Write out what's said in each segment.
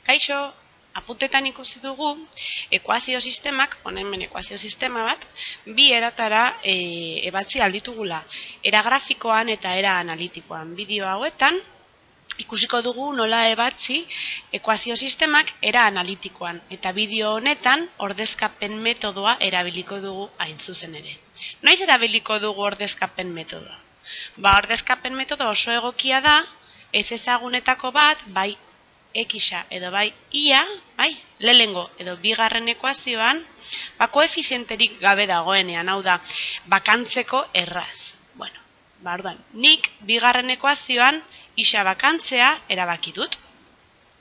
Kaixo, apuntetan ikusi dugu ekuazio sistemak, hemen ekuazio sistema bat, bi eratara ebatzi alditugula. Era grafikoan eta era analitikoan. Bideo hauetan ikusiko dugu nola ebatzi ekuazio sistemak era analitikoan. Eta bideo honetan ordezkapen metodoa erabiliko dugu hain zuzen ere. Noiz erabiliko dugu ordezkapen metodoa? Ordezkapen metodo oso egokia da, ez ezagunetako bat, bai X edo bai ia, lehenengo edo bigarren ekuazioan, koefizienterik gabe dagoenean, hau da, bakantzeko erraz. Orduan, nik bigarren ekuazioan isa bakantzea erabaki dut.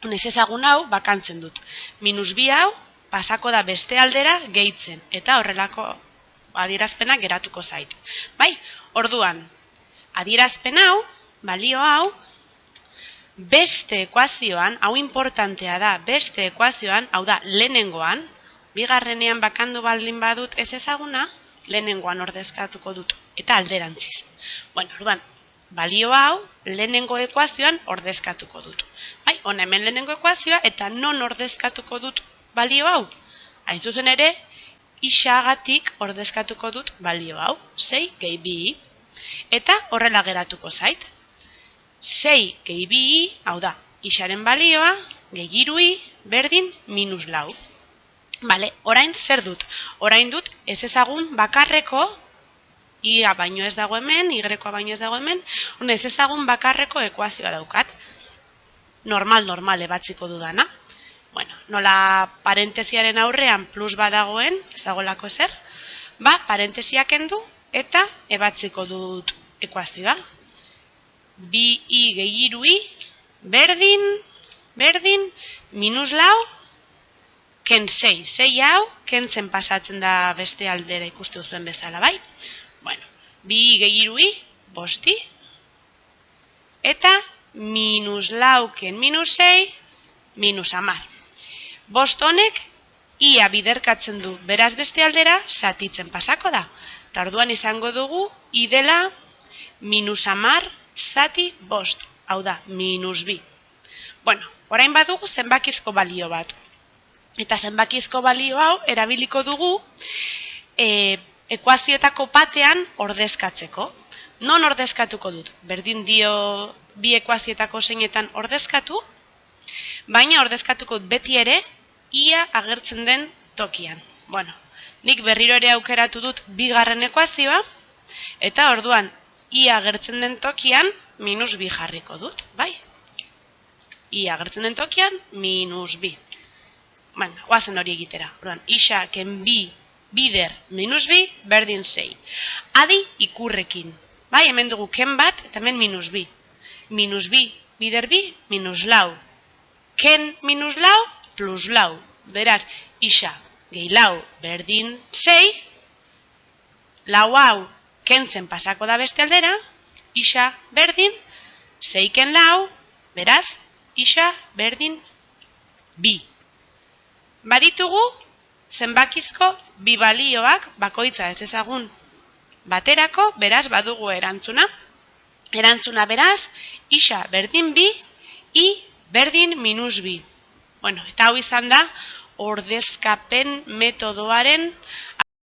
Ez ezagun hau bakantzen dut. -2 hau pasako da beste aldera gehitzen, eta horrelako adierazpena geratuko zait. Orduan, adierazpen hau, balio hau, beste ekuazioan, hau importantea da, beste ekuazioan, hau da, lehenengoan, bigarrenean bakandu baldin badut ez ezaguna, lehenengoan ordezkatuko dut, eta alderantziz. Orduan, balio hau, lehenengo ekuazioan ordezkatuko dut. Hemen lehenengo ekuazioa, eta non ordezkatuko dut balio hau? Hain zuzen ere, isagatik ordezkatuko dut balio hau, 6 gehi 2, eta horrela geratuko zait. 6 gehi 2i, hau da, isaren balioa, gehi 3i, berdin, -4. Orain zer dut? Orain dut ez ezagun bakarreko, ia baino ez dago hemen, y-a baino ez dago hemen, ez ezagun bakarreko ekuazioa daukat. Normal ebatziko dudana. Nola parentesiaren aurrean plus badagoen, ez dagolako ezer, parentesiak kendu eta ebatziko dut ekuazioa. 2i gehi 3i, berdin, -4, ken 6. 6 hau, kentzen pasatzen da beste aldera ikustu zuen bezala, 2i gehi 3i, 5i, eta -4 ken -6, -10. 5 honek ia biderkatzen du, beraz beste aldera zatitzen pasako da. Eta orduan izango dugu, i dela -10 zati 5, hau da, -2. Orain badugu zenbakizko balio bat. Eta zenbakizko balio hau erabiliko dugu ekuazioetako batean ordezkatzeko. Non ordezkatuko dut? Berdin dio bi ekuazioetako zeinetan ordezkatu, baina ordezkatuko beti ere ia agertzen den tokian. Nik berriro ere aukeratu dut bigarren ekuazioa, eta orduan ia agertzen den tokian -2 jarriko dut, ia agertzen den tokian -2. Oazen hori egitera. Isa ken 2 bider -2 berdin 6. Adi ikurrekin. Hemen dugu ken bat eta hemen -2. -2 bider 2 -4. Ken -4 plus lau. Beraz, isa gehi lau berdin 6. Lau hau kentzen pasako da beste aldera. Isa berdin 6 ken lau. Beraz, isa berdin 2. Baditugu zenbakizko bi balioak bakoitza ez ezagun baterako, beraz badugu erantzuna. Erantzuna beraz, isa berdin 2, i berdin -2. Eta hau izan da ordezkapen metodoaren